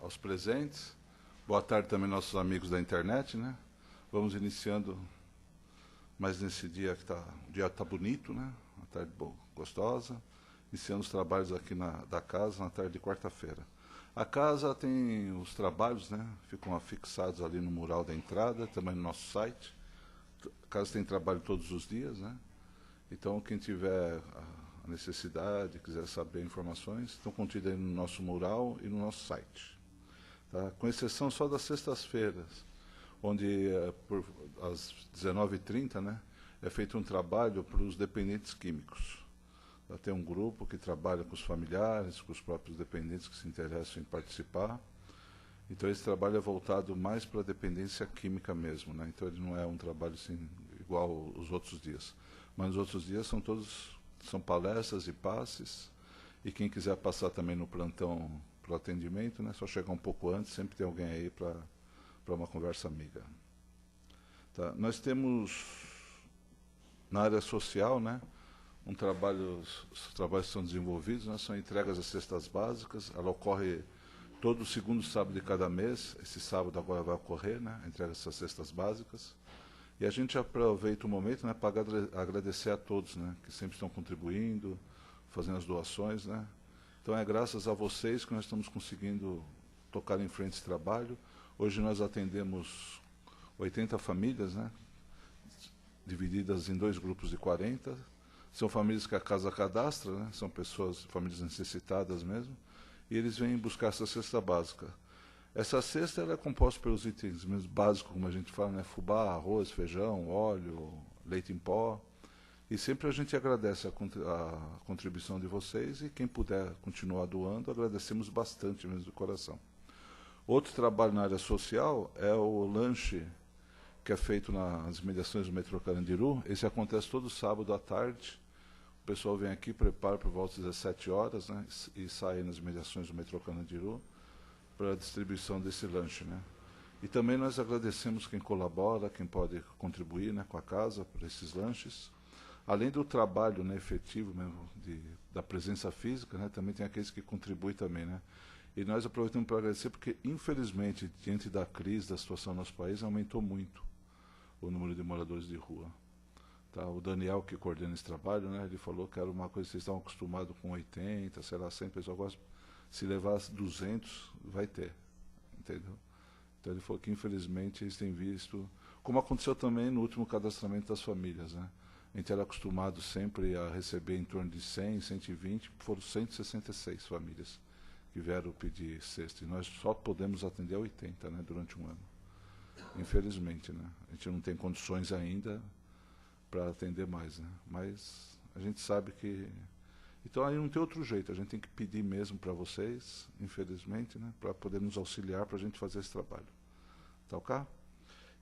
aos presentes. Boa tarde também nossos amigos da internet, né? Vamos iniciando mais nesse dia que o dia está bonito, né? Uma tarde boa, gostosa. Iniciando os trabalhos aqui da casa na tarde de quarta-feira. A casa tem os trabalhos, né? Ficam afixados ali no mural da entrada, também no nosso site. A casa tem trabalho todos os dias, né? Então, quem tiver a necessidade, quiser saber informações, estão contidas aí no nosso mural e no nosso site. Tá? Com exceção só das sextas-feiras, onde por às 19h30, né, é feito um trabalho para os dependentes químicos. Tá? Tem um grupo que trabalha com os familiares, com os próprios dependentes que se interessam em participar. Então esse trabalho é voltado mais para a dependência química mesmo, né? Então ele não é um trabalho assim, igual os outros dias. Mas os outros dias são palestras e passes, e quem quiser passar também no plantão para o atendimento, né, só chegar um pouco antes, sempre tem alguém aí para uma conversa amiga. Tá? Nós temos, na área social, né, os trabalhos que são desenvolvidos, né, são entregas às cestas básicas, ela ocorre todo segundo sábado de cada mês, esse sábado agora vai ocorrer, né, a entrega dessas cestas básicas. E a gente aproveita o momento, né, para agradecer a todos, né, que sempre estão contribuindo, fazendo as doações, né. Então é graças a vocês que nós estamos conseguindo tocar em frente esse trabalho. Hoje nós atendemos 80 famílias, né, divididas em 2 grupos de 40. São famílias que a casa cadastra, né, são famílias necessitadas mesmo, e eles vêm buscar essa cesta básica. Essa cesta ela é composta pelos itens mesmo básicos, como a gente fala, né? Fubá, arroz, feijão, óleo, leite em pó. E sempre a gente agradece a contribuição de vocês, e quem puder continuar doando, agradecemos bastante mesmo do coração. Outro trabalho na área social é o lanche que é feito nas imediações do metrô Carandiru. Esse acontece todo sábado à tarde. O pessoal vem aqui, prepara por volta das 17 horas, né? E sai nas imediações do metrô Carandiru para a distribuição desse lanche, né? E também nós agradecemos quem colabora, quem pode contribuir, né, com a casa para esses lanches. Além do trabalho, né, efetivo mesmo da presença física, né, também tem aqueles que contribuem também, né? E nós aproveitamos para agradecer porque, infelizmente, diante da crise, da situação no nosso país, aumentou muito o número de moradores de rua. Tá? O Daniel, que coordena esse trabalho, né, ele falou que era uma coisa que vocês estavam acostumados com 80, sei lá, 100 pessoas, agora se levar 200, vai ter, entendeu? Então ele falou que, infelizmente, eles têm visto, como aconteceu também no último cadastramento das famílias, né? A gente era acostumado sempre a receber em torno de 100, 120, foram 166 famílias que vieram pedir cesta, e nós só podemos atender a 80, né, durante um ano. Infelizmente, né? A gente não tem condições ainda para atender mais, né? Mas a gente sabe que... Então aí não tem outro jeito, a gente tem que pedir mesmo para vocês, infelizmente, né, para poder nos auxiliar para a gente fazer esse trabalho. Tá ok?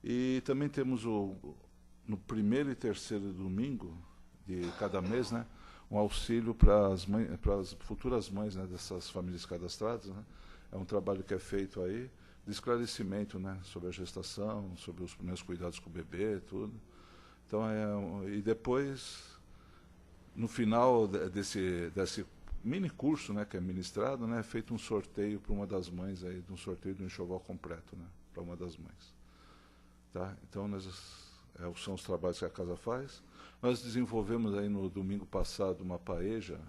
E também temos no primeiro e terceiro domingo de cada mês, né, um auxílio para as futuras mães, né, dessas famílias cadastradas, né. É um trabalho que é feito aí, de esclarecimento, né, sobre a gestação, sobre os primeiros cuidados com o bebê, tudo. Então, e depois... No final desse mini curso, né, que é ministrado, né, é feito um sorteio para uma das mães, aí, de um sorteio de um enxoval completo, né, para uma das mães. Tá? Então, são os trabalhos que a casa faz. Nós desenvolvemos aí no domingo passado uma paeja,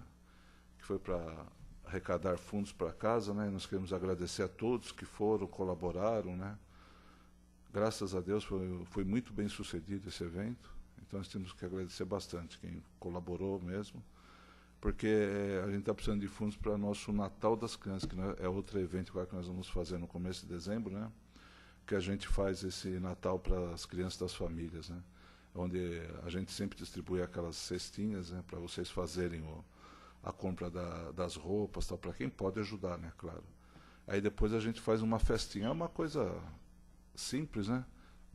que foi para arrecadar fundos para a casa, né, e nós queremos agradecer a todos que foram, colaboraram, né. Graças a Deus foi muito bem sucedido esse evento. Então nós temos que agradecer bastante quem colaborou mesmo, porque a gente está precisando de fundos para nosso Natal das Crianças, que é outro evento que nós vamos fazer no começo de dezembro, né? Que a gente faz esse Natal para as crianças das famílias, né? Onde a gente sempre distribui aquelas cestinhas, né, para vocês fazerem a compra das roupas, para quem pode ajudar, né, claro. Aí depois a gente faz uma festinha, é uma coisa simples, né?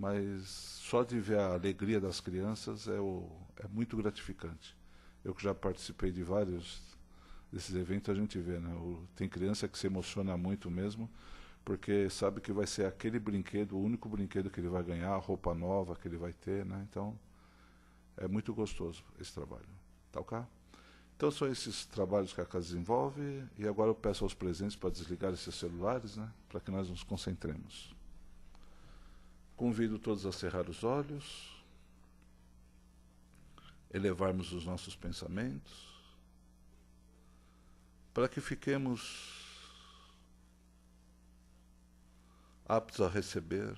Mas só de ver a alegria das crianças é muito gratificante. Eu que já participei de vários desses eventos, a gente vê, né? Tem criança que se emociona muito mesmo, porque sabe que vai ser aquele brinquedo, o único brinquedo que ele vai ganhar, a roupa nova que ele vai ter, né? Então, é muito gostoso esse trabalho. Tá ok? Então são esses trabalhos que a casa desenvolve, e agora eu peço aos presentes para desligar esses celulares, né, para que nós nos concentremos. Convido todos a cerrar os olhos, elevarmos os nossos pensamentos, para que fiquemos aptos a receber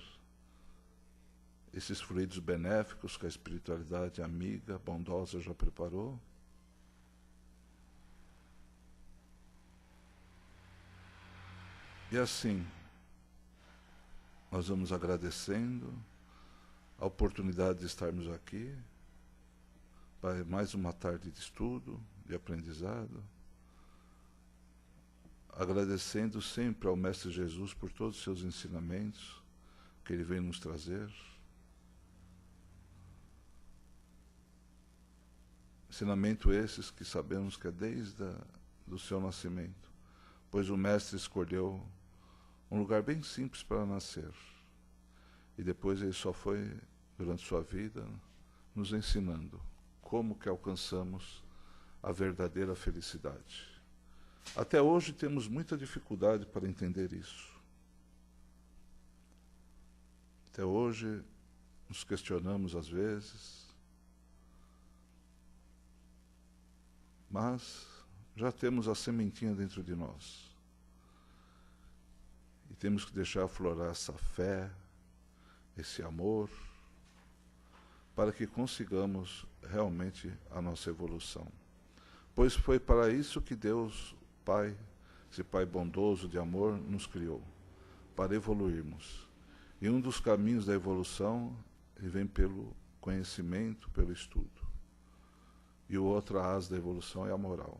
esses fluidos benéficos que a espiritualidade amiga, bondosa já preparou. E assim, nós vamos agradecendo a oportunidade de estarmos aqui para mais uma tarde de estudo, de aprendizado, agradecendo sempre ao Mestre Jesus por todos os seus ensinamentos que Ele vem nos trazer. Ensinamento esses que sabemos que é desde o seu nascimento, pois o Mestre escolheu um lugar bem simples para nascer. E depois ele só foi, durante sua vida, nos ensinando como que alcançamos a verdadeira felicidade. Até hoje temos muita dificuldade para entender isso. Até hoje nos questionamos às vezes, mas já temos a sementinha dentro de nós. E temos que deixar aflorar essa fé, esse amor, para que consigamos realmente a nossa evolução. Pois foi para isso que Deus, Pai, esse Pai bondoso de amor, nos criou, para evoluirmos. E um dos caminhos da evolução, ele vem pelo conhecimento, pelo estudo. E o outro asa da evolução é a moral.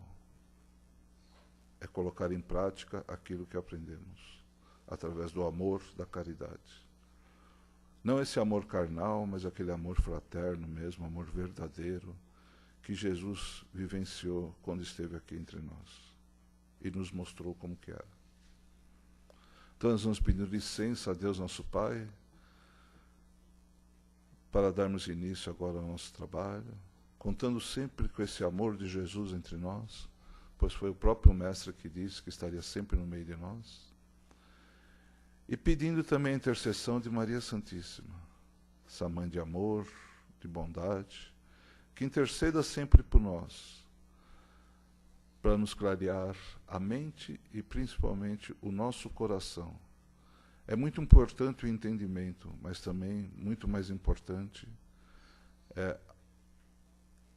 É colocar em prática aquilo que aprendemos, através do amor, da caridade. Não esse amor carnal, mas aquele amor fraterno mesmo, amor verdadeiro, que Jesus vivenciou quando esteve aqui entre nós e nos mostrou como que era. Então nós vamos pedir licença a Deus nosso Pai para darmos início agora ao nosso trabalho, contando sempre com esse amor de Jesus entre nós, pois foi o próprio Mestre que disse que estaria sempre no meio de nós. E pedindo também a intercessão de Maria Santíssima, essa mãe de amor, de bondade, que interceda sempre por nós, para nos clarear a mente e principalmente o nosso coração. É muito importante o entendimento, mas também muito mais importante é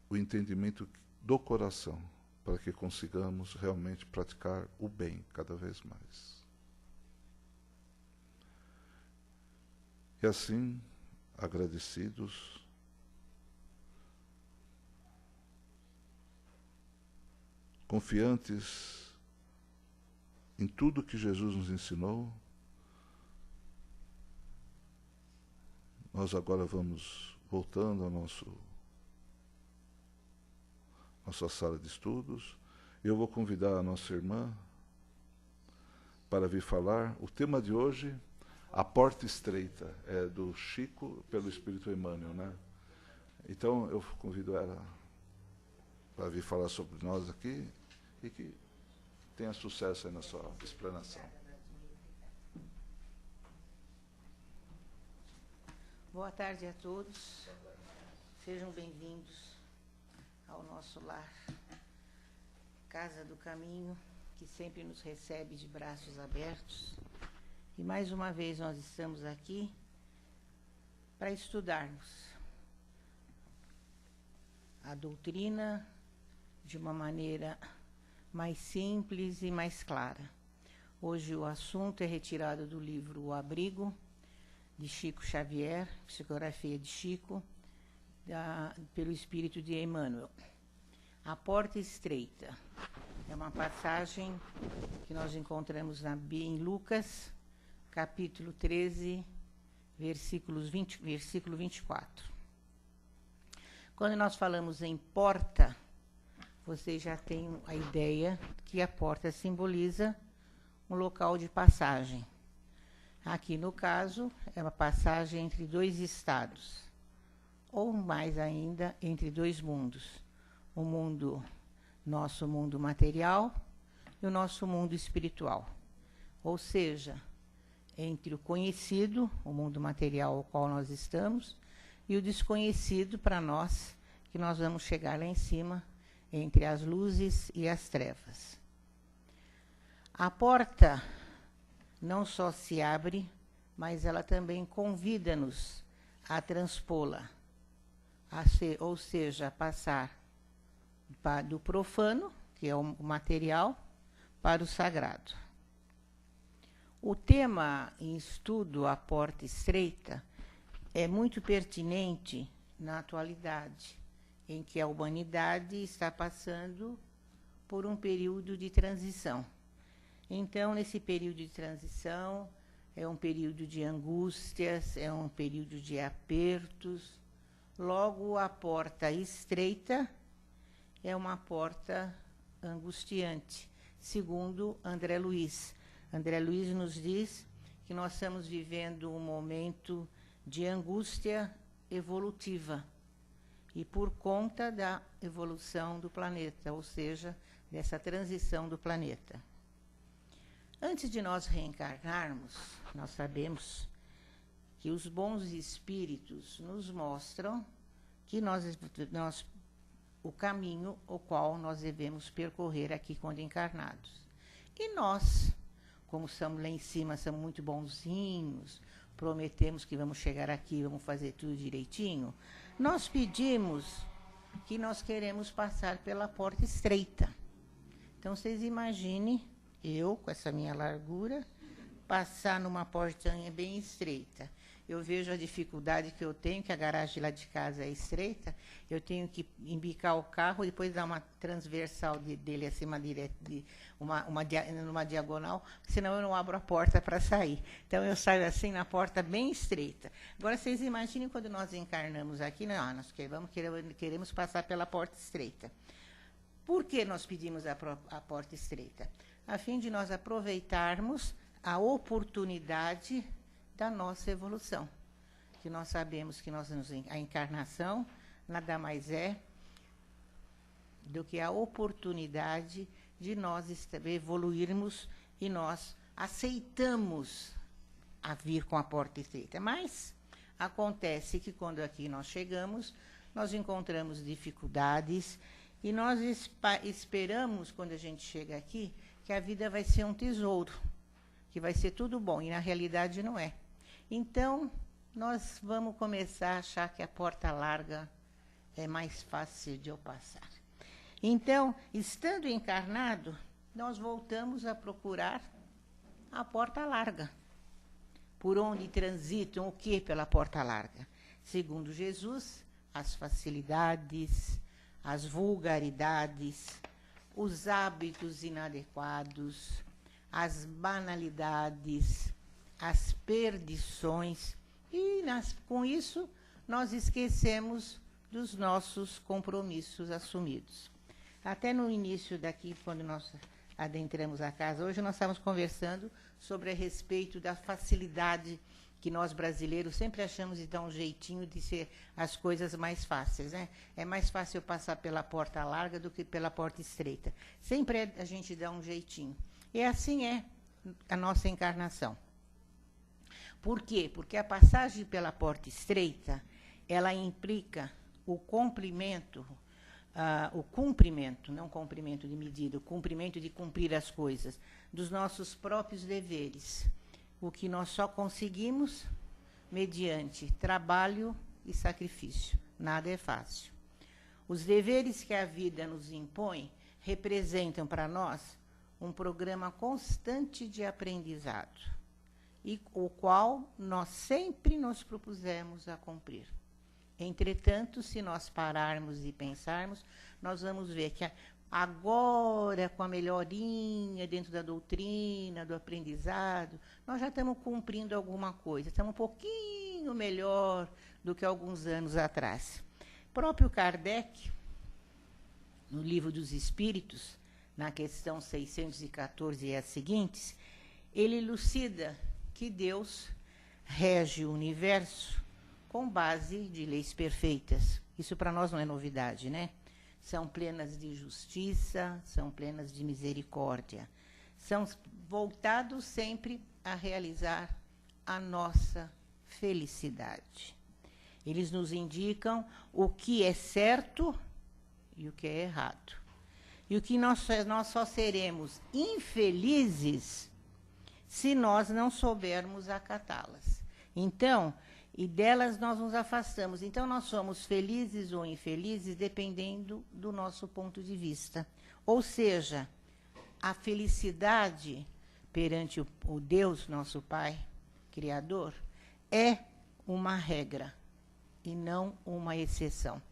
o entendimento do coração, para que consigamos realmente praticar o bem cada vez mais. E assim, agradecidos, confiantes em tudo que Jesus nos ensinou, nós agora vamos voltando ao nossa sala de estudos. Eu vou convidar a nossa irmã para vir falar. O tema de hoje, A Porta Estreita, é do Chico pelo Espírito Emmanuel, né? Então eu convido ela para vir falar sobre nós aqui e que tenha sucesso aí na sua explanação. Boa tarde a todos. Sejam bem-vindos ao nosso lar, Casa do Caminho, que sempre nos recebe de braços abertos. E mais uma vez nós estamos aqui para estudarmos a doutrina de uma maneira mais simples e mais clara. Hoje o assunto é retirado do livro O Abrigo, de Chico Xavier, psicografia de Chico, pelo Espírito de Emmanuel. A Porta Estreita é uma passagem que nós encontramos em Lucas, capítulo 13, versículo 24. Quando nós falamos em porta, vocês já têm a ideia que a porta simboliza um local de passagem. Aqui, no caso, é uma passagem entre dois estados, ou mais ainda, entre dois mundos. O mundo nosso mundo material e o nosso mundo espiritual. Ou seja, entre o conhecido, o mundo material ao qual nós estamos, e o desconhecido para nós, que nós vamos chegar lá em cima, entre as luzes e as trevas. A porta não só se abre, mas ela também convida-nos a transpô-la, ou seja, a passar do profano, que é o material, para o sagrado. O tema em estudo, a porta estreita, é muito pertinente na atualidade, em que a humanidade está passando por um período de transição. Então, nesse período de transição, é um período de angústias, é um período de apertos. Logo, a porta estreita é uma porta angustiante, segundo André Luiz. André Luiz nos diz que nós estamos vivendo um momento de angústia evolutiva, e por conta da evolução do planeta, ou seja, dessa transição do planeta. Antes de nós reencarnarmos, nós sabemos que os bons espíritos nos mostram que o caminho o qual nós devemos percorrer aqui quando encarnados. E nós, como estamos lá em cima, somos muito bonzinhos, prometemos que vamos chegar aqui, vamos fazer tudo direitinho, nós pedimos que nós queremos passar pela porta estreita. Então, vocês imaginem eu, com essa minha largura, passar numa portinha bem estreita. Eu vejo a dificuldade que eu tenho, que a garagem lá de casa é estreita, eu tenho que embicar o carro e depois dar uma transversal dele acima numa diagonal, senão eu não abro a porta para sair. Então, eu saio assim na porta bem estreita. Agora, vocês imaginem quando nós encarnamos aqui, nós queremos passar pela porta estreita. Por que nós pedimos a porta estreita? A fim de nós aproveitarmos a oportunidade da nossa evolução, que nós sabemos que a encarnação nada mais é do que a oportunidade de nós evoluirmos, e nós aceitamos a vir com a porta estreita. Mas acontece que quando aqui nós chegamos, nós encontramos dificuldades e nós esperamos, quando a gente chega aqui, que a vida vai ser um tesouro, que vai ser tudo bom, e na realidade não é. Então, nós vamos começar a achar que a porta larga é mais fácil de eu passar. Então, estando encarnado, nós voltamos a procurar a porta larga. Por onde transitam o que pela porta larga? Segundo Jesus, as facilidades, as vulgaridades, os hábitos inadequados, as banalidades, as perdições, e com isso nós esquecemos dos nossos compromissos assumidos. Até no início daqui, quando nós adentramos a casa, hoje nós estávamos conversando sobre a respeito da facilidade que nós brasileiros sempre achamos de dar um jeitinho de ser as coisas mais fáceis, né? É mais fácil passar pela porta larga do que pela porta estreita. Sempre a gente dá um jeitinho. E assim é a nossa encarnação. Por quê? Porque a passagem pela porta estreita, ela implica o cumprimento, não cumprimento de medida, o cumprimento de cumprir as coisas, dos nossos próprios deveres. O que nós só conseguimos mediante trabalho e sacrifício. Nada é fácil. Os deveres que a vida nos impõe representam para nós um programa constante de aprendizado, e o qual nós sempre nos propusemos a cumprir. Entretanto, se nós pararmos e pensarmos, nós vamos ver que agora, com a melhorinha dentro da doutrina, do aprendizado, nós já estamos cumprindo alguma coisa, estamos um pouquinho melhor do que alguns anos atrás. Próprio Kardec, no Livro dos Espíritos, na questão 614 e as seguintes, ele elucida que Deus rege o universo com base de leis perfeitas. Isso para nós não é novidade, né? são plenas de justiça, são plenas de misericórdia. São voltados sempre a realizar a nossa felicidade. Eles nos indicam o que é certo e o que é errado. E o que nós só seremos infelizes se nós não soubermos acatá-las. Então, e delas nós nos afastamos. Então, nós somos felizes ou infelizes dependendo do nosso ponto de vista. Ou seja, a felicidade perante o Deus, nosso Pai, Criador, é uma regra e não uma exceção.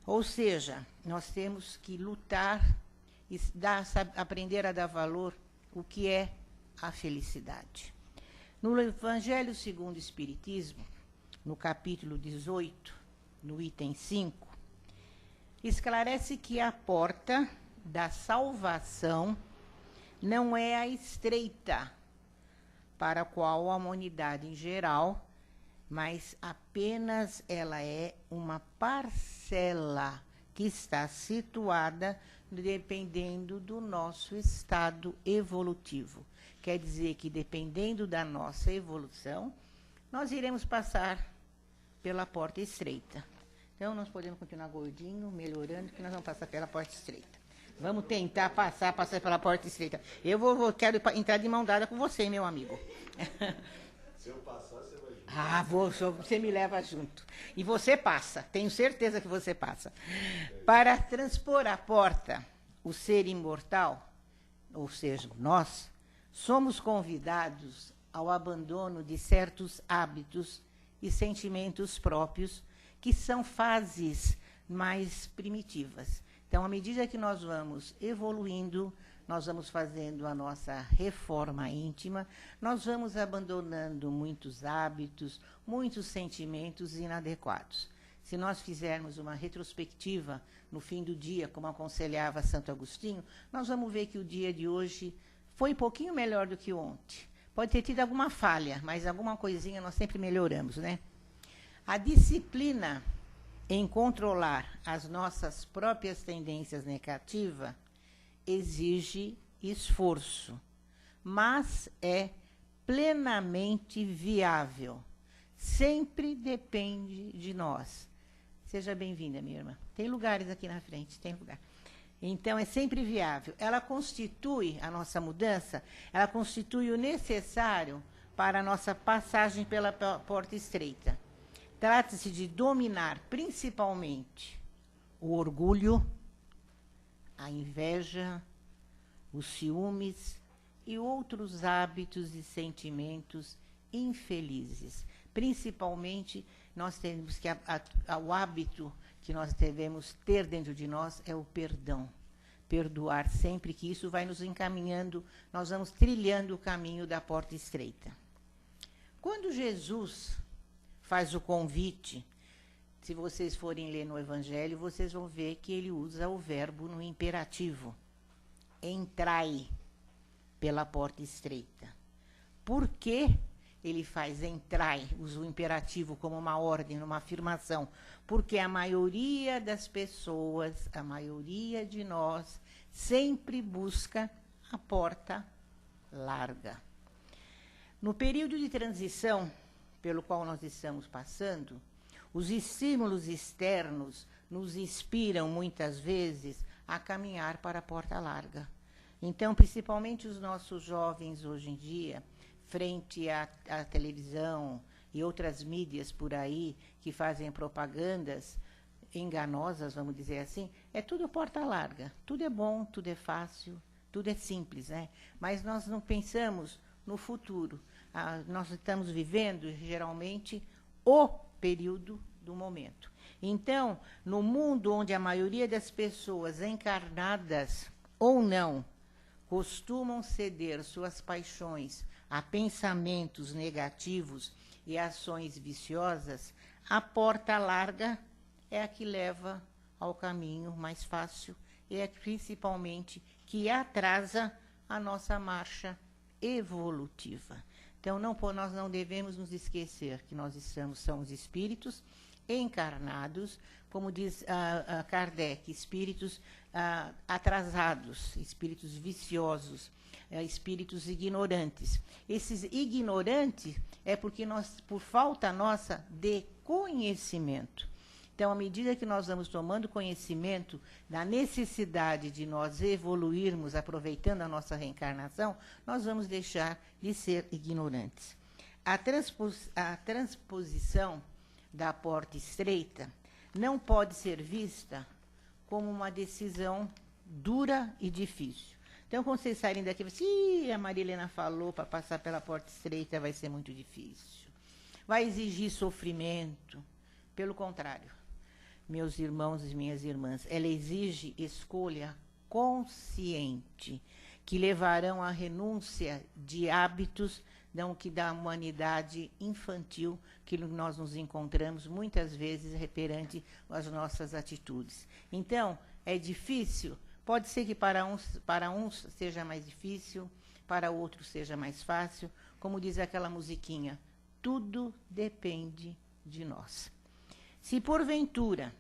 Ou seja, nós temos que lutar e aprender a dar valor o que é a felicidade. No Evangelho segundo o Espiritismo, no capítulo 18, no item 5, esclarece que a porta da salvação não é a estreita, para a qual a humanidade em geral, mas apenas ela é uma parcela que está situada dependendo do nosso estado evolutivo. Quer dizer que, dependendo da nossa evolução, nós iremos passar pela porta estreita. Então, nós podemos continuar gordinho, melhorando, que nós vamos passar pela porta estreita. Vamos tentar passar pela porta estreita. Eu quero entrar de mão dada com você, meu amigo. Se eu passar, você vai junto. Ah, você me leva junto. E você passa, tenho certeza que você passa. Para transpor a porta, o ser imortal, ou seja, nós, somos convidados ao abandono de certos hábitos e sentimentos próprios, que são fases mais primitivas. Então, à medida que nós vamos evoluindo, nós vamos fazendo a nossa reforma íntima, nós vamos abandonando muitos hábitos, muitos sentimentos inadequados. Se nós fizermos uma retrospectiva no fim do dia, como aconselhava Santo Agostinho, nós vamos ver que o dia de hoje foi um pouquinho melhor do que ontem. Pode ter tido alguma falha, mas alguma coisinha nós sempre melhoramos, né? A disciplina em controlar as nossas próprias tendências negativas exige esforço, mas é plenamente viável. Sempre depende de nós. Seja bem-vinda, minha irmã. Tem lugares aqui na frente, tem lugar. Então, é sempre viável. Ela constitui, a nossa mudança, ela constitui o necessário para a nossa passagem pela porta estreita. Trata-se de dominar principalmente o orgulho, a inveja, os ciúmes e outros hábitos e sentimentos infelizes. Principalmente, nós temos que o hábito que nós devemos ter dentro de nós é o perdão. Perdoar sempre, que isso vai nos encaminhando, nós vamos trilhando o caminho da porta estreita. Quando Jesus faz o convite, se vocês forem ler no Evangelho, vocês vão ver que ele usa o verbo no imperativo. Entrai pela porta estreita. Por que ele faz entrai, usa o imperativo como uma ordem, uma afirmação? Porque a maioria das pessoas, a maioria de nós, sempre busca a porta larga. No período de transição pelo qual nós estamos passando, os estímulos externos nos inspiram, muitas vezes, a caminhar para a porta larga. Então, principalmente os nossos jovens hoje em dia, frente à televisão e outras mídias por aí que fazem propagandas enganosas, vamos dizer assim, é tudo porta larga. Tudo é bom, tudo é fácil, tudo é simples, né? Mas nós não pensamos no futuro. Nós estamos vivendo, geralmente, o período do momento. Então, no mundo onde a maioria das pessoas encarnadas ou não costumam ceder suas paixões a pensamentos negativos e ações viciosas, a porta larga é a que leva ao caminho mais fácil e é principalmente que atrasa a nossa marcha evolutiva. Então, nós não devemos nos esquecer que nós somos espíritos encarnados, como diz Kardec, espíritos atrasados, espíritos viciosos, espíritos ignorantes. Esses ignorantes é porque nós, por falta nossa de conhecimento. Então, à medida que nós vamos tomando conhecimento da necessidade de nós evoluirmos, aproveitando a nossa reencarnação, nós vamos deixar de ser ignorantes. A transposição da porta estreita não pode ser vista como uma decisão dura e difícil. Então, quando vocês saírem daqui, você a Maria Helena falou, para passar pela porta estreita vai ser muito difícil. Vai exigir sofrimento. Pelo contrário, meus irmãos e minhas irmãs, ela exige escolha consciente, que levarão à renúncia de hábitos da humanidade infantil que nós nos encontramos muitas vezes perante as nossas atitudes. Então, é difícil? Pode ser que para uns seja mais difícil, para outros seja mais fácil. Como diz aquela musiquinha, tudo depende de nós. Se porventura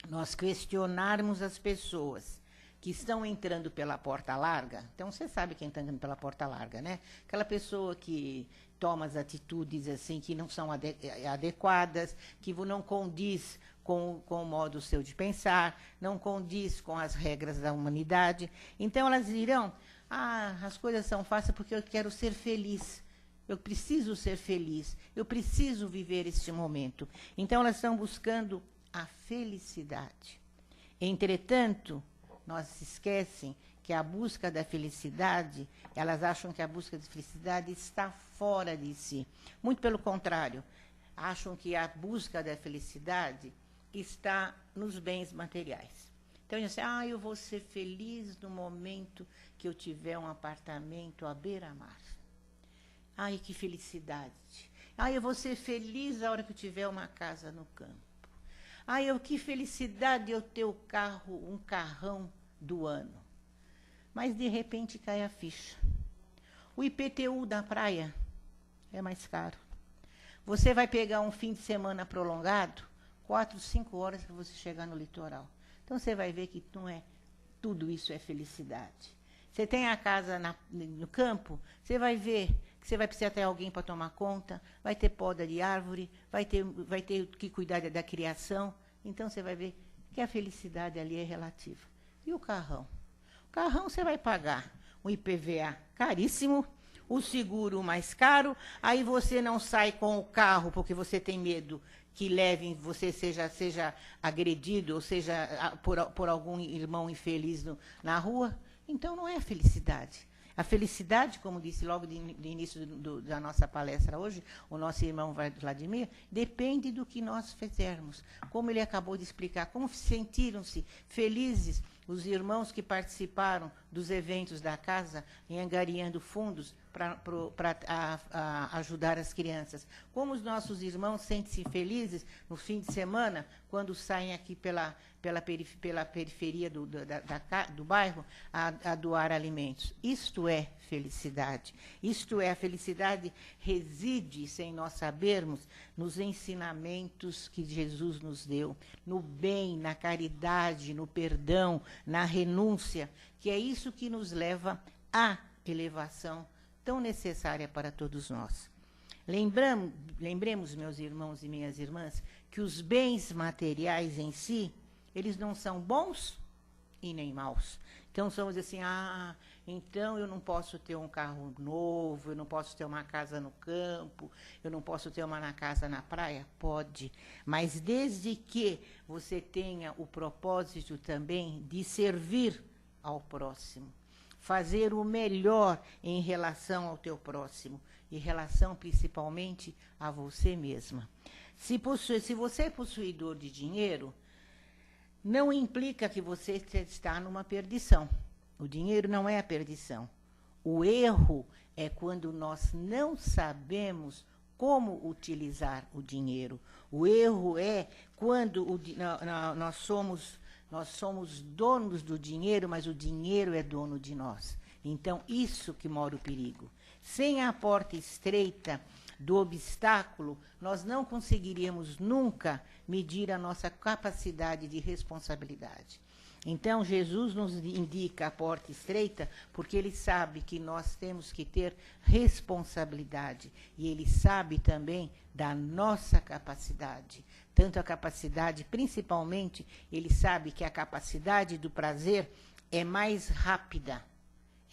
nós questionarmos as pessoas que estão entrando pela porta larga, então você sabe quem está entrando pela porta larga, né? Aquela pessoa que toma as atitudes assim que não são adequadas, que não condiz com o modo seu de pensar, não condiz com as regras da humanidade. Então elas dirão, as coisas são fáceis porque eu quero ser feliz. Eu preciso ser feliz, eu preciso viver este momento. Então elas estão buscando a felicidade. Entretanto, nós se esquecem que a busca da felicidade, elas acham que a busca de felicidade está fora de si. Muito pelo contrário, acham que a busca da felicidade está nos bens materiais. Então, dizem assim, eu vou ser feliz no momento que eu tiver um apartamento à beira-mar. Ai, que felicidade. Eu vou ser feliz a hora que eu tiver uma casa no campo. Que felicidade eu ter um carrão do ano. Mas, de repente, cai a ficha. O IPTU da praia é mais caro. Você vai pegar um fim de semana prolongado, 4, 5 horas para você chegar no litoral. Então, você vai ver que não é tudo isso é felicidade. Você tem a casa no campo, você vai ver que você vai precisar ter alguém para tomar conta, vai ter poda de árvore, vai ter que cuidar da criação. Então, você vai ver que a felicidade ali é relativa. E o carrão? O carrão você vai pagar um IPVA caríssimo, o seguro mais caro, aí você não sai com o carro porque você tem medo que levem, você seja agredido, ou seja, por algum irmão infeliz na rua. Então, não é felicidade. A felicidade, como disse logo de início da nossa palestra hoje, o nosso irmão Vladimir, depende do que nós fizermos. Como ele acabou de explicar, como sentiram-se felizes os irmãos que participaram dos eventos da casa, angariando fundos para ajudar as crianças. Como os nossos irmãos sentem-se felizes no fim de semana, quando saem aqui pela periferia do bairro a doar alimentos. Isto é felicidade. Isto é, a felicidade reside, sem nós sabermos, nos ensinamentos que Jesus nos deu, no bem, na caridade, no perdão, na renúncia, que é isso que nos leva à elevação tão necessária para todos nós. Lembremos, meus irmãos e minhas irmãs, que os bens materiais em si, eles não são bons e nem maus. Então, somos assim, então eu não posso ter um carro novo, eu não posso ter uma casa no campo, eu não posso ter uma casa na praia? Pode, mas desde que você tenha o propósito também de servir ao próximo, fazer o melhor em relação ao teu próximo, em relação principalmente a você mesma. Se você é possuidor de dinheiro, não implica que você está numa perdição. O dinheiro não é a perdição. O erro é quando nós não sabemos como utilizar o dinheiro. O erro é quando nós somos donos do dinheiro, mas o dinheiro é dono de nós. Então, isso que mora o perigo. Sem a porta estreita, do obstáculo, nós não conseguiríamos nunca medir a nossa capacidade de responsabilidade. Então, Jesus nos indica a porta estreita porque ele sabe que nós temos que ter responsabilidade. E ele sabe também da nossa capacidade. Tanto a capacidade, principalmente, ele sabe que a capacidade do prazer é mais rápida.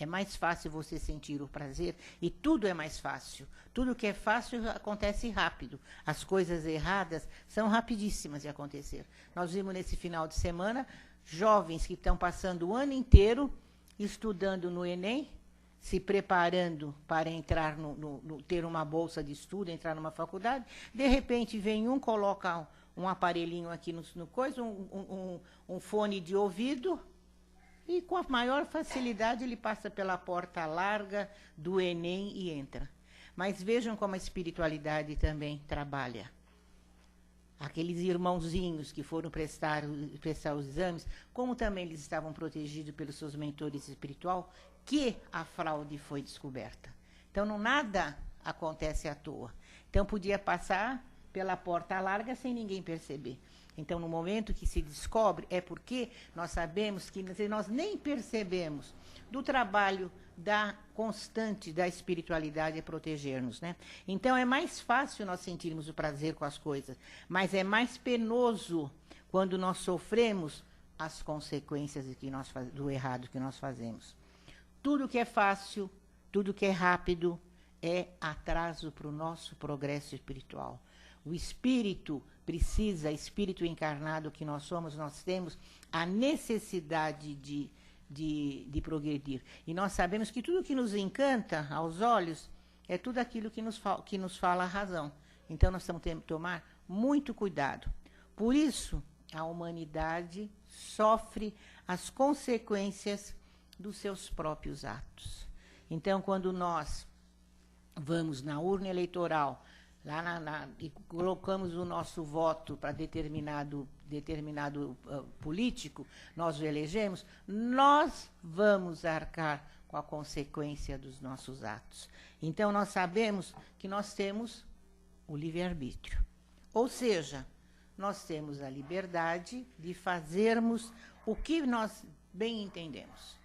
É mais fácil você sentir o prazer e tudo é mais fácil. Tudo que é fácil acontece rápido. As coisas erradas são rapidíssimas de acontecer. Nós vimos nesse final de semana jovens que estão passando o ano inteiro estudando no Enem, se preparando para entrar ter uma bolsa de estudo, entrar numa faculdade. De repente vem um, coloca um aparelhinho aqui no coisa, um fone de ouvido, e com a maior facilidade ele passa pela porta larga do Enem e entra. Mas vejam como a espiritualidade também trabalha. Aqueles irmãozinhos que foram prestar os exames, como também eles estavam protegidos pelos seus mentores espirituais, que a fraude foi descoberta. Então, nada acontece à toa. Então, podia passar pela porta larga sem ninguém perceber. Então, no momento que se descobre, é porque nós sabemos que nós nem percebemos do trabalho constante da espiritualidade é proteger-nos, né? Então, é mais fácil nós sentirmos o prazer com as coisas, mas é mais penoso quando nós sofremos as consequências do errado que nós fazemos. Tudo que é fácil, tudo que é rápido, é atraso para o nosso progresso espiritual. O espírito precisa, espírito encarnado que nós somos, nós temos a necessidade de progredir. E nós sabemos que tudo que nos encanta aos olhos é tudo aquilo que nos fala a razão. Então, nós temos que tomar muito cuidado. Por isso, a humanidade sofre as consequências dos seus próprios atos. Então, quando nós vamos na urna eleitoral, e colocamos o nosso voto para determinado político, nós o elegemos, nós vamos arcar com a consequência dos nossos atos. Então, nós sabemos que nós temos o livre-arbítrio. Ou seja, nós temos a liberdade de fazermos o que nós bem entendemos.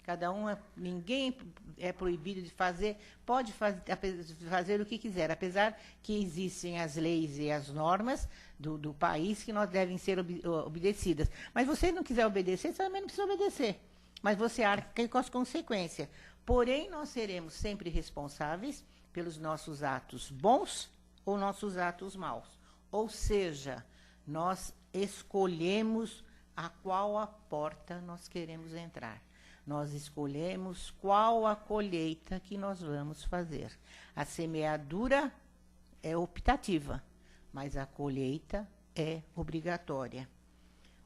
Cada um, ninguém é proibido de fazer, pode fazer o que quiser, apesar que existem as leis e as normas do país que nós devem ser obedecidas. Mas você não quiser obedecer, você também não precisa obedecer. Mas você arca com as consequências. Porém, nós seremos sempre responsáveis pelos nossos atos bons ou nossos atos maus. Ou seja, nós escolhemos a qual a porta nós queremos entrar. Nós escolhemos qual a colheita que nós vamos fazer. A semeadura é optativa, mas a colheita é obrigatória.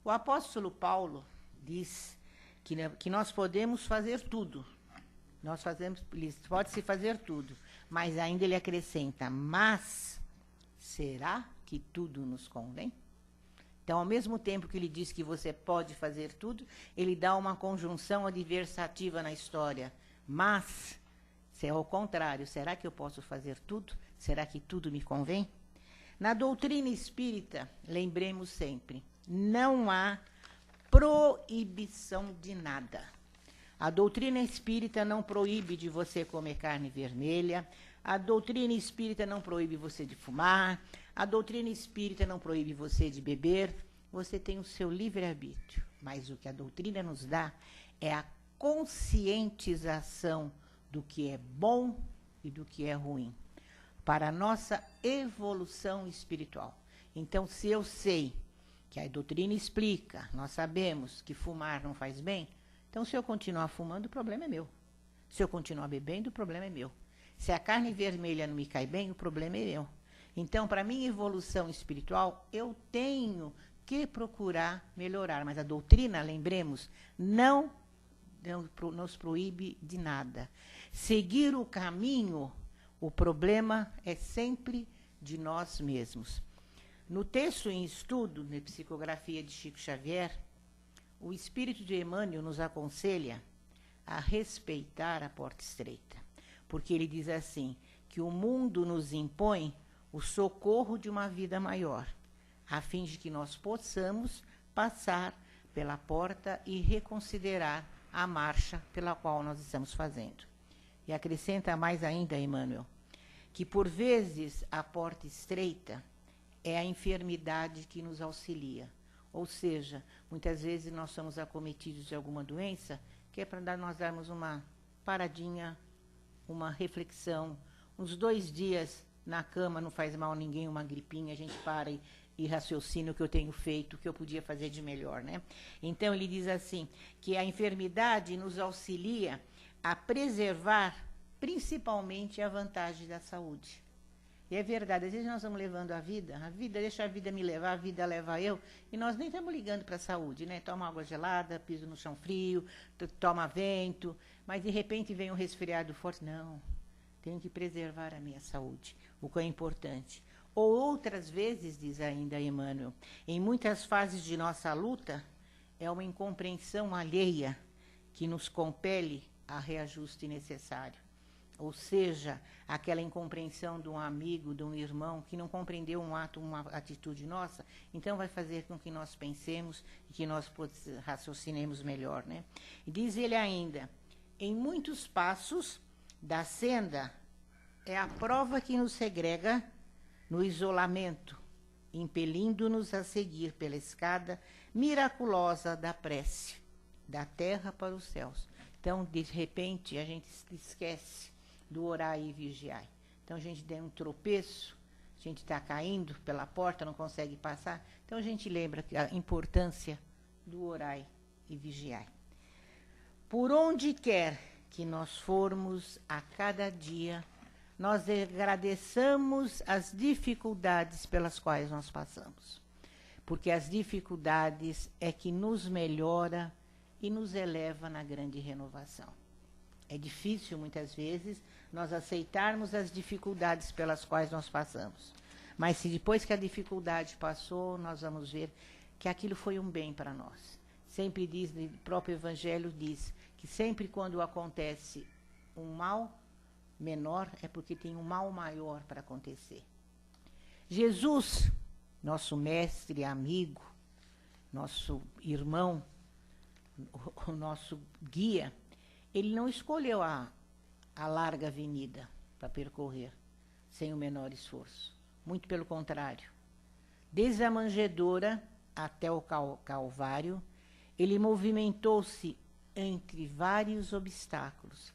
O apóstolo Paulo diz que nós podemos fazer tudo. Pode-se fazer tudo, mas ainda ele acrescenta, mas será que tudo nos convém? Então, ao mesmo tempo que ele diz que você pode fazer tudo, ele dá uma conjunção adversativa na história. Mas, se é ao contrário, será que eu posso fazer tudo? Será que tudo me convém? Na doutrina espírita, lembremos sempre, não há proibição de nada. A doutrina espírita não proíbe de você comer carne vermelha, a doutrina espírita não proíbe você de fumar, a doutrina espírita não proíbe você de beber, você tem o seu livre-arbítrio. Mas o que a doutrina nos dá é a conscientização do que é bom e do que é ruim, para a nossa evolução espiritual. Então, se eu sei que a doutrina explica, nós sabemos que fumar não faz bem, então se eu continuar fumando, o problema é meu. Se eu continuar bebendo, o problema é meu. Se a carne vermelha não me cai bem, o problema é meu. Então, para a minha evolução espiritual, eu tenho que procurar melhorar. Mas a doutrina, lembremos, não nos proíbe de nada. Seguir o caminho, o problema é sempre de nós mesmos. No texto em estudo, na psicografia de Chico Xavier, o espírito de Emmanuel nos aconselha a respeitar a porta estreita. porque ele diz assim, que o mundo nos impõe o socorro de uma vida maior, a fim de que nós possamos passar pela porta e reconsiderar a marcha pela qual nós estamos fazendo. E acrescenta mais ainda, Emmanuel, que por vezes a porta estreita é a enfermidade que nos auxilia. Ou seja, muitas vezes nós somos acometidos de alguma doença, que é para nós darmos uma paradinha, uma reflexão. Uns 2 dias na cama não faz mal a ninguém, uma gripinha, a gente para e raciocina o que eu tenho feito, o que eu podia fazer de melhor, né? Então, ele diz assim, que a enfermidade nos auxilia a preservar, principalmente, a vantagem da saúde. E é verdade, às vezes nós vamos levando a vida deixa a vida me levar, a vida leva eu, e nós nem estamos ligando para a saúde, né? Toma água gelada, piso no chão frio, toma vento, mas de repente vem um resfriado forte. Não, tenho que preservar a minha saúde, o que é importante. Ou outras vezes, diz ainda Emmanuel, em muitas fases de nossa luta, é uma incompreensão alheia que nos compele a reajuste necessário. Ou seja, aquela incompreensão de um amigo, de um irmão, que não compreendeu um ato, uma atitude nossa, então vai fazer com que nós pensemos e que nós raciocinemos melhor, né? E diz ele ainda, em muitos passos da senda, é a prova que nos segrega no isolamento, impelindo-nos a seguir pela escada miraculosa da prece, da terra para os céus. Então, de repente, a gente esquece do orar e vigiar. Então, a gente tem um tropeço, a gente está caindo pela porta, não consegue passar. Então, a gente lembra a importância do orar e vigiar. Por onde quer que nós formos a cada dia, nós agradeçamos as dificuldades pelas quais nós passamos. Porque as dificuldades é que nos melhora e nos eleva na grande renovação. É difícil, muitas vezes, nós aceitarmos as dificuldades pelas quais nós passamos. Mas se depois que a dificuldade passou, nós vamos ver que aquilo foi um bem para nós. Sempre diz, o próprio Evangelho diz, que sempre quando acontece um mal menor, é porque tem um mal maior para acontecer. Jesus, nosso mestre, amigo, nosso irmão, o nosso guia, ele não escolheu a larga avenida para percorrer sem o menor esforço. Muito pelo contrário. Desde a manjedoura até o Calvário, ele movimentou-se entre vários obstáculos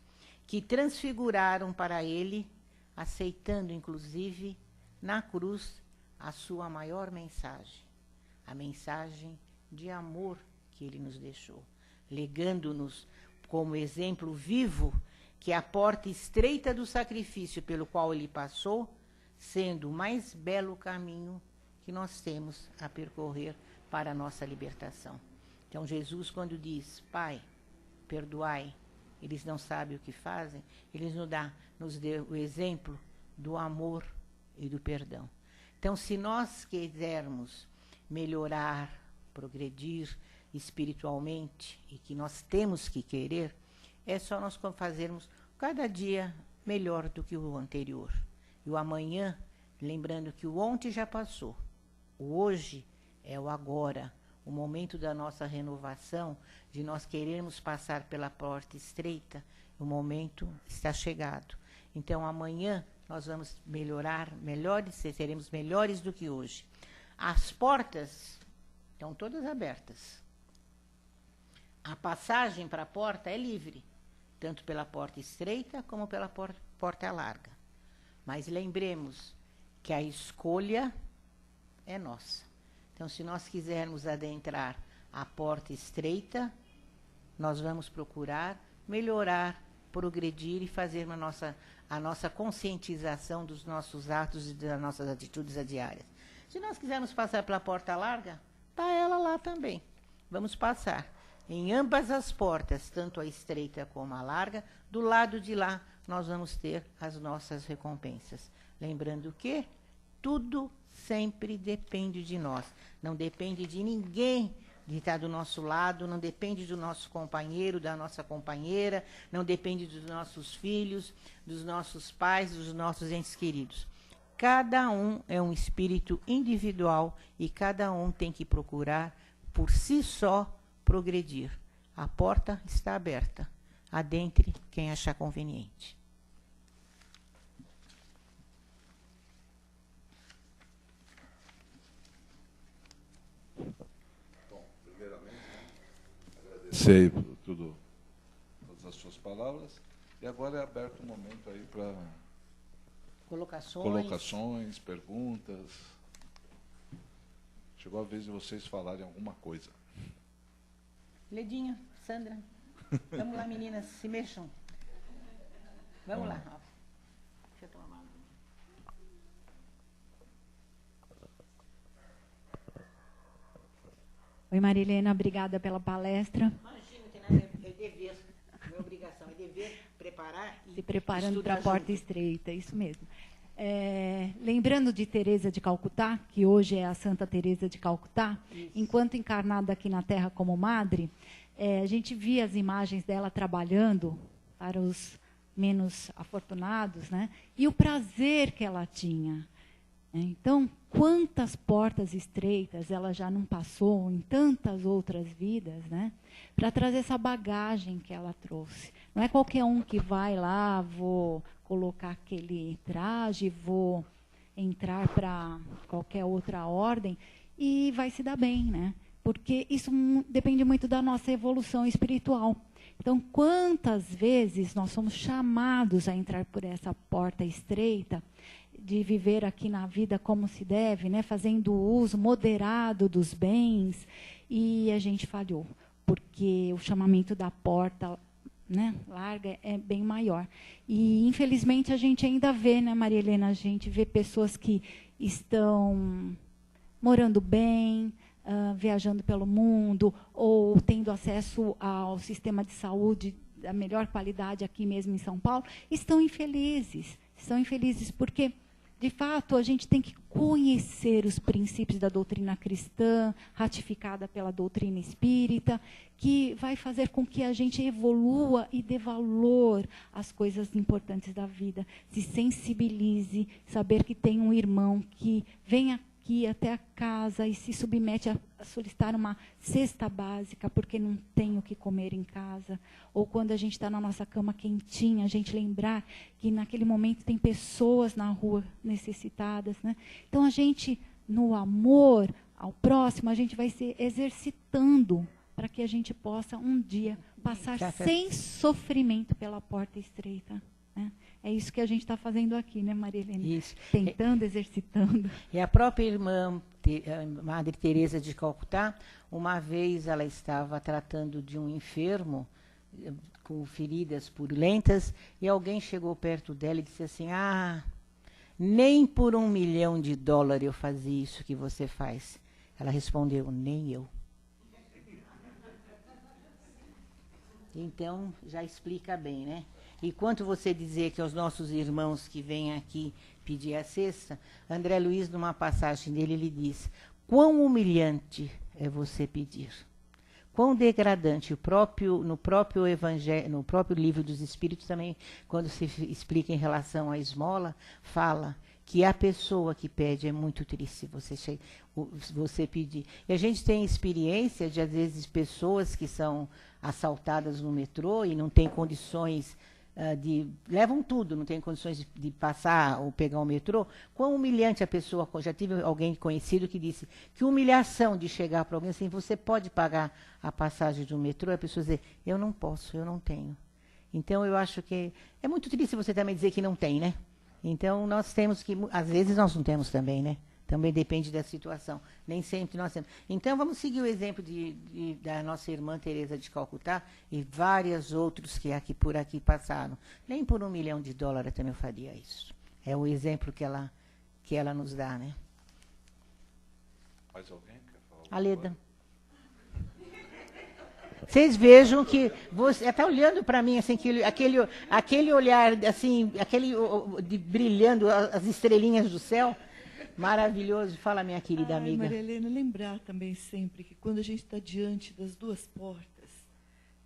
que transfiguraram para ele, aceitando, inclusive, na cruz, a sua maior mensagem, a mensagem de amor que ele nos deixou, legando-nos como exemplo vivo que a porta estreita do sacrifício pelo qual ele passou, sendo o mais belo caminho que nós temos a percorrer para a nossa libertação. Então, Jesus, quando diz, Pai, perdoai, eles não sabem o que fazem, ele nos deu o exemplo do amor e do perdão. Então, se nós quisermos melhorar, progredir espiritualmente, e que nós temos que querer, é só nós fazermos cada dia melhor do que o anterior. E o amanhã, lembrando que o ontem já passou, o hoje é o agora, o momento da nossa renovação, de nós querermos passar pela porta estreita, o momento está chegado. Então, amanhã nós vamos melhorar, seremos melhores do que hoje. As portas estão todas abertas. A passagem para a porta é livre, tanto pela porta estreita como pela porta larga. Mas lembremos que a escolha é nossa. Então, se nós quisermos adentrar a porta estreita, nós vamos procurar melhorar, progredir e fazer a nossa conscientização dos nossos atos e das nossas atitudes diárias. Se nós quisermos passar pela porta larga, está ela lá também. Vamos passar. Em ambas as portas, tanto a estreita como a larga, do lado de lá, nós vamos ter as nossas recompensas. Lembrando que tudo sempre depende de nós. Não depende de ninguém de estar do nosso lado, não depende do nosso companheiro, da nossa companheira, não depende dos nossos filhos, dos nossos pais, dos nossos entes queridos. Cada um é um espírito individual e cada um tem que procurar, por si só, progredir. A porta está aberta. Adentre quem achar conveniente. Bom, primeiramente, agradecer por todas as suas palavras. E agora é aberto um momento aí para colocações, perguntas. Chegou a vez de vocês falarem alguma coisa. Ledinha, Sandra. Vamos lá, meninas, se mexam. Vamos lá. Deixa eu tomar uma água. Oi, Marilena, obrigada pela palestra. Imagina, tem nada, é dever, não é obrigação, é dever preparar e se preparando para a junto. porta estreita, isso mesmo. Lembrando de Teresa de Calcutá, que hoje é a Santa Teresa de Calcutá, isso. Enquanto encarnada aqui na Terra como madre, a gente via as imagens dela trabalhando para os menos afortunados, né? E o prazer que ela tinha. Então, quantas portas estreitas ela já não passou em tantas outras vidas, né? Para trazer essa bagagem que ela trouxe. Não é qualquer um que vai lá, vou colocar aquele traje, vou entrar para qualquer outra ordem e vai se dar bem, né? Porque isso depende muito da nossa evolução espiritual. Então, quantas vezes nós somos chamados a entrar por essa porta estreita, de viver aqui na vida como se deve, né? Fazendo uso moderado dos bens, e a gente falhou, porque o chamamento da porta, né, larga é bem maior. E, infelizmente, a gente ainda vê, né, Maria Helena, a gente vê pessoas que estão morando bem, viajando pelo mundo, ou tendo acesso ao sistema de saúde da melhor qualidade aqui mesmo em São Paulo, estão infelizes. Estão infelizes porque, de fato, a gente tem que conhecer os princípios da doutrina cristã, ratificada pela doutrina espírita, que vai fazer com que a gente evolua e dê valor às coisas importantes da vida. Se sensibilize, saber que tem um irmão que vem aqui até a casa e se submete a solicitar uma cesta básica porque não tem o que comer em casa. Ou quando a gente está na nossa cama quentinha, a gente lembrar que naquele momento tem pessoas na rua necessitadas, né? Então, a gente, no amor ao próximo, a gente vai se exercitando para que a gente possa um dia passar sem sofrimento pela porta estreita, né? É isso que a gente está fazendo aqui, né, Maria Helena? Isso. Tentando, exercitando. E a própria irmã, a Madre Teresa de Calcutá, uma vez ela estava tratando de um enfermo com feridas purulentas, e alguém chegou perto dela e disse assim: nem por $1 milhão eu fazia isso que você faz. Ela respondeu: nem eu. Então, já explica bem, né? E quanto você dizer que aos nossos irmãos que vêm aqui pedir a cesta, André Luiz, numa passagem dele, ele diz: quão humilhante é você pedir. Quão degradante. No próprio Evangelho, no próprio Livro dos Espíritos também, quando se explica em relação à esmola, fala que a pessoa que pede é muito triste você pedir. E a gente tem experiência de, às vezes, pessoas que são assaltadas no metrô e não têm condições levam tudo, não tem condições de passar ou pegar o metrô. Quão humilhante a pessoa. Já tive alguém conhecido que disse que humilhação de chegar para alguém assim: você pode pagar a passagem do metrô? E a pessoa dizer: eu não posso, eu não tenho. Então, eu acho que é muito triste você também dizer que não tem, né? Então, nós temos que, às vezes nós não temos também, né? Também depende da situação. Nem sempre nós temos. Então, vamos seguir o exemplo da nossa irmã Teresa de Calcutá e vários outros que por aqui passaram. Nem por $1 milhão também eu faria isso. É o exemplo que ela nos dá, né? Mais alguém quer falar? A Leda. Vocês vejam que você está olhando para mim assim, aquele olhar assim, brilhando as estrelinhas do céu. Maravilhoso. Fala, minha querida amiga. Maria Helena, lembrar também sempre que quando a gente está diante das duas portas,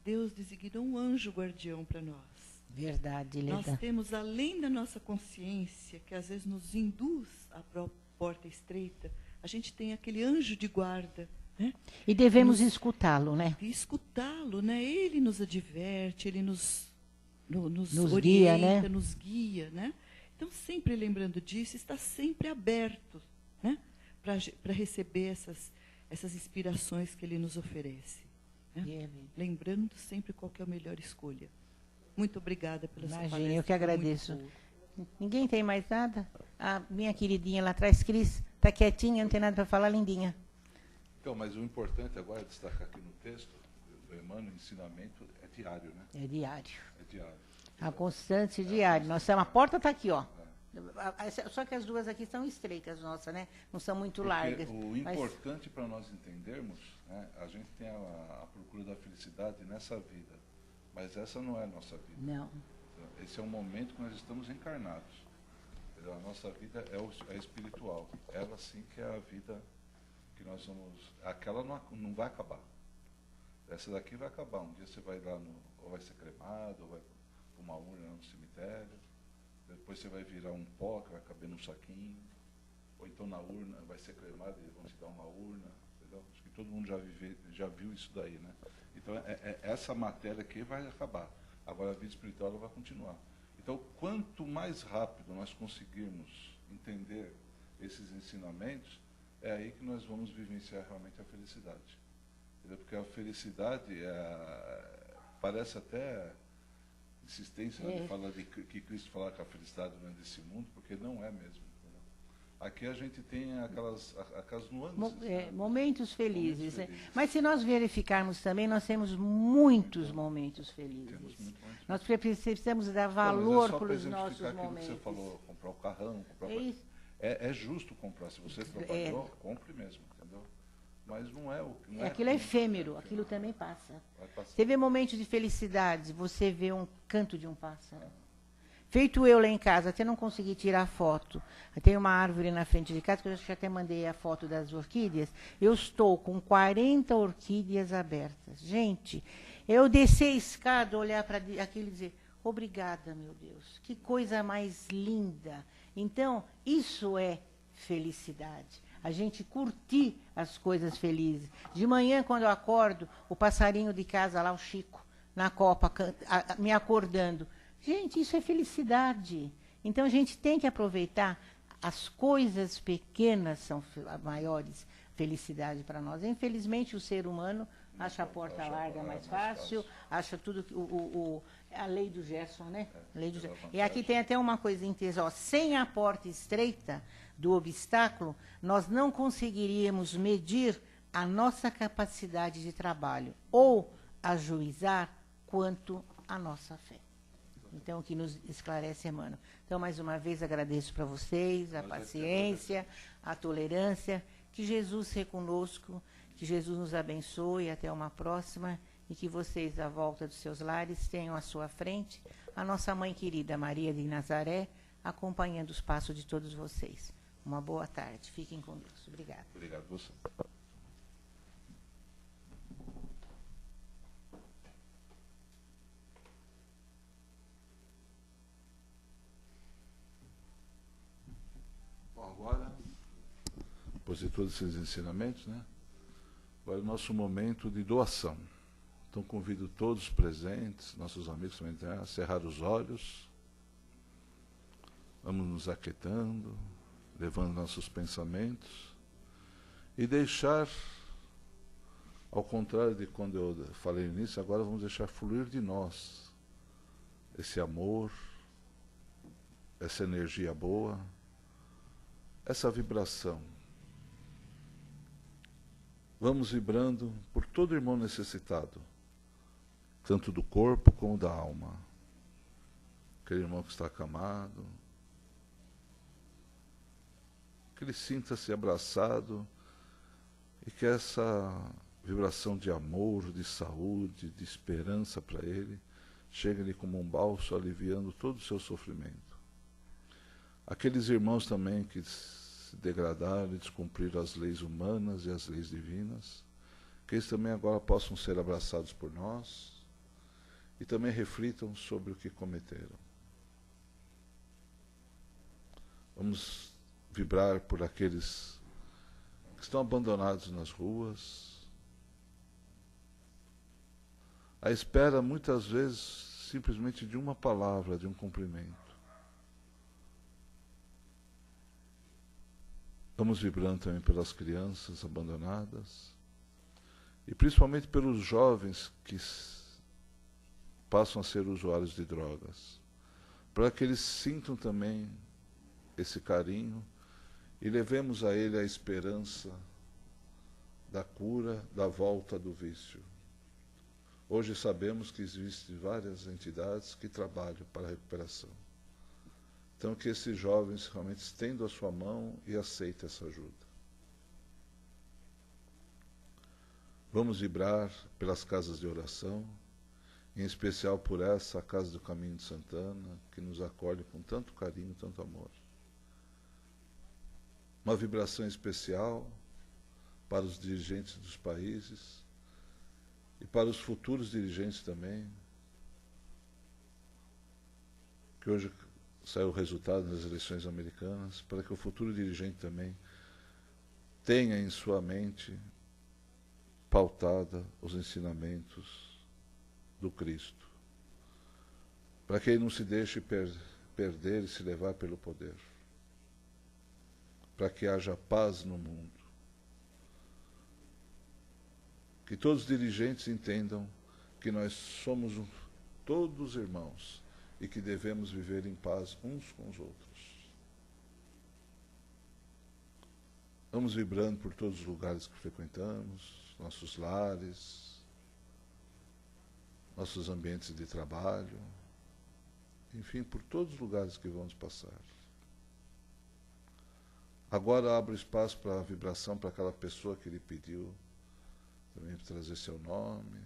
Deus designou um anjo guardião para nós. Verdade, Nós Leda. temos, além da nossa consciência, que às vezes nos induz à porta estreita, a gente tem aquele anjo de guarda, né? E devemos escutá-lo, né? E escutá-lo, né? Ele nos adverte, ele nos Nos orienta, guia, né? nos guia, né? Então, sempre lembrando disso, está sempre aberto, né? Para receber essas inspirações que ele nos oferece, né? Lembrando sempre qual que é a melhor escolha. Muito obrigada pela sua palestra. Imagina, eu que foi muito agradeço. boa. Ninguém tem mais nada? A minha queridinha lá atrás, Cris, está quietinha, não tem nada para falar, lindinha. Então, mas o importante agora é destacar aqui no texto do Emmanuel, o ensinamento é diário, né? É diário. É diário. A constante diária. A porta está aqui, ó. Só que as duas aqui são estreitas, nossa, né? Não são muito Porque largas. o mas- importante para nós entendermos, né, a gente tem a procura da felicidade nessa vida, mas essa não é a nossa vida. Não. Esse é o momento que nós estamos encarnados. Entendeu? A nossa vida é espiritual. Ela sim que é a vida que nós somos. Aquela não vai acabar. Essa daqui vai acabar. Um dia você vai lá, ou vai ser cremado, ou vai para uma urna no cemitério. Depois você vai virar um pó que vai caber num saquinho. Ou então na urna vai ser cremado e vão te dar uma urna. Entendeu? Acho que todo mundo já viu isso daí, né? Então, essa matéria aqui vai acabar. Agora, a vida espiritual ela vai continuar. Então, quanto mais rápido nós conseguirmos entender esses ensinamentos, é aí que nós vamos vivenciar realmente a felicidade. Entendeu? Porque a felicidade parece até insistência, né, de falar que Cristo fala que a felicidade não é desse mundo, porque não é mesmo. Aqui a gente tem aquelas nuances. Né? Momentos felizes. Momentos felizes. Mas se nós verificarmos também, nós temos muitos momentos felizes. Temos muito mais. Nós precisamos dar Não, valor mas para os nossos exemplificar aquilo momentos. que você falou, comprar o carrão, comprar É isso. é justo comprar. Se você trabalhou, compre mesmo, entendeu? Mas não é o que. Aquilo é efêmero, aquilo também passa. Vai passar. Você vê momentos de felicidade, você vê um canto de um pássaro. Feito eu lá em casa, até não consegui tirar foto. Tem uma árvore na frente de casa, que eu já até mandei a foto das orquídeas. Eu estou com 40 orquídeas abertas. Gente, eu descer a escada, olhar para aquilo e dizer, obrigada, meu Deus, que coisa mais linda. Então, isso é felicidade. A gente curtir as coisas felizes. De manhã, quando eu acordo, o passarinho de casa lá, o Chico, na copa, me acordando. Gente, isso é felicidade. Então, a gente tem que aproveitar. As coisas pequenas são maiores felicidade para nós. Infelizmente, o ser humano acha a porta larga mais fácil, acha tudo que a lei do Gerson, né? Lei do Gerson. E aqui tem até uma coisa intensa, ó, sem a porta estreita do obstáculo, nós não conseguiríamos medir a nossa capacidade de trabalho ou ajuizar quanto a nossa fé. Então, o que nos esclarece, Emmanuel. Então, mais uma vez, agradeço para vocês a paciência, a tolerância. Que Jesus seja conosco, que Jesus nos abençoe. Até uma próxima. E que vocês, à volta dos seus lares, tenham à sua frente a nossa mãe querida, Maria de Nazaré, acompanhando os passos de todos vocês. Uma boa tarde. Fiquem com Deus. Obrigada. Obrigado a você. Agora, depois de todos esses ensinamentos, né? Agora é o nosso momento de doação. Então convido todos os presentes, nossos amigos também, a cerrar os olhos. Vamos nos aquietando, levando nossos pensamentos e deixar, ao contrário de quando eu falei nisso, agora vamos deixar fluir de nós esse amor, essa energia boa, essa vibração. Vamos vibrando por todo irmão necessitado, tanto do corpo como da alma. Aquele irmão que está acamado, que ele sinta-se abraçado e que essa vibração de amor, de saúde, de esperança para ele, chegue-lhe como um bálsamo, aliviando todo o seu sofrimento. Aqueles irmãos também que se degradar e descumprir as leis humanas e as leis divinas, que eles também agora possam ser abraçados por nós e também reflitam sobre o que cometeram. Vamos vibrar por aqueles que estão abandonados nas ruas, à espera, muitas vezes, simplesmente de uma palavra, de um cumprimento. Vamos vibrando também pelas crianças abandonadas e principalmente pelos jovens que passam a ser usuários de drogas, para que eles sintam também esse carinho e levemos a ele a esperança da cura, da volta do vício. Hoje sabemos que existem várias entidades que trabalham para a recuperação. Então, que esses jovens realmente estendam a sua mão e aceitem essa ajuda. Vamos vibrar pelas casas de oração, em especial por essa, a Casa do Caminho de Santana, que nos acolhe com tanto carinho, tanto amor. Uma vibração especial para os dirigentes dos países e para os futuros dirigentes também, que hoje saiu o resultado das eleições americanas, para que o futuro dirigente também tenha em sua mente pautada os ensinamentos do Cristo, para que ele não se deixe perder e se levar pelo poder, para que haja paz no mundo, que todos os dirigentes entendam que nós somos todos irmãos e que devemos viver em paz uns com os outros. Vamos vibrando por todos os lugares que frequentamos, nossos lares, nossos ambientes de trabalho, enfim, por todos os lugares que vamos passar. Agora abro espaço para a vibração para aquela pessoa que lhe pediu também trazer seu nome,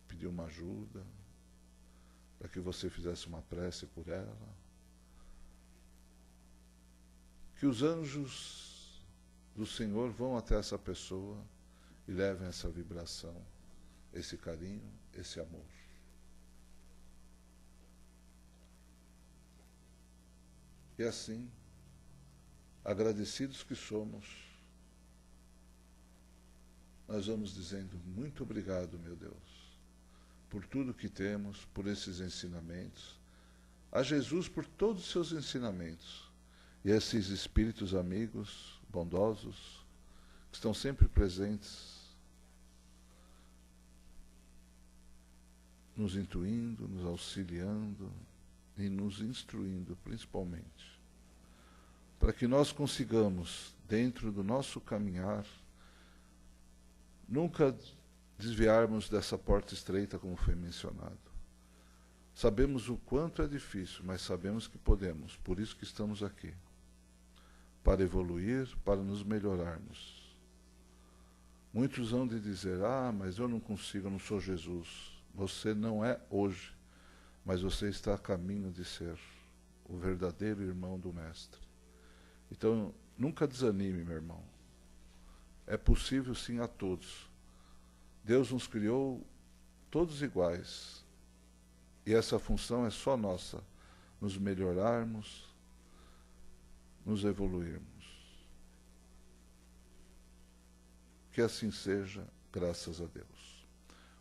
pediu uma ajuda, para que você fizesse uma prece por ela. Que os anjos do Senhor vão até essa pessoa e levem essa vibração, esse carinho, esse amor. E assim, agradecidos que somos, nós vamos dizendo muito obrigado, meu Deus, por tudo que temos, por esses ensinamentos, a Jesus por todos os seus ensinamentos, e esses espíritos amigos, bondosos, que estão sempre presentes, nos intuindo, nos auxiliando e nos instruindo, principalmente, para que nós consigamos, dentro do nosso caminhar, nunca desviarmos dessa porta estreita, como foi mencionado. Sabemos o quanto é difícil, mas sabemos que podemos, por isso que estamos aqui, para evoluir, para nos melhorarmos. Muitos hão de dizer, mas eu não consigo, eu não sou Jesus. Você não é hoje, mas você está a caminho de ser o verdadeiro irmão do Mestre. Então, nunca desanime, meu irmão. É possível sim a todos. Deus nos criou todos iguais. E essa função é só nossa, nos melhorarmos, nos evoluirmos. Que assim seja, graças a Deus.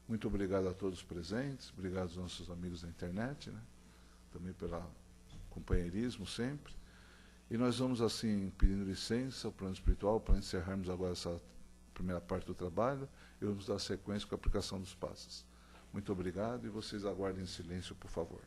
Muito obrigado a todos os presentes, obrigado aos nossos amigos da internet, né? Também pelo companheirismo sempre. E nós vamos assim, pedindo licença ao plano espiritual para encerrarmos agora essa primeira parte do trabalho e vamos dar sequência com a aplicação dos passos. Muito obrigado e vocês aguardem em silêncio, por favor.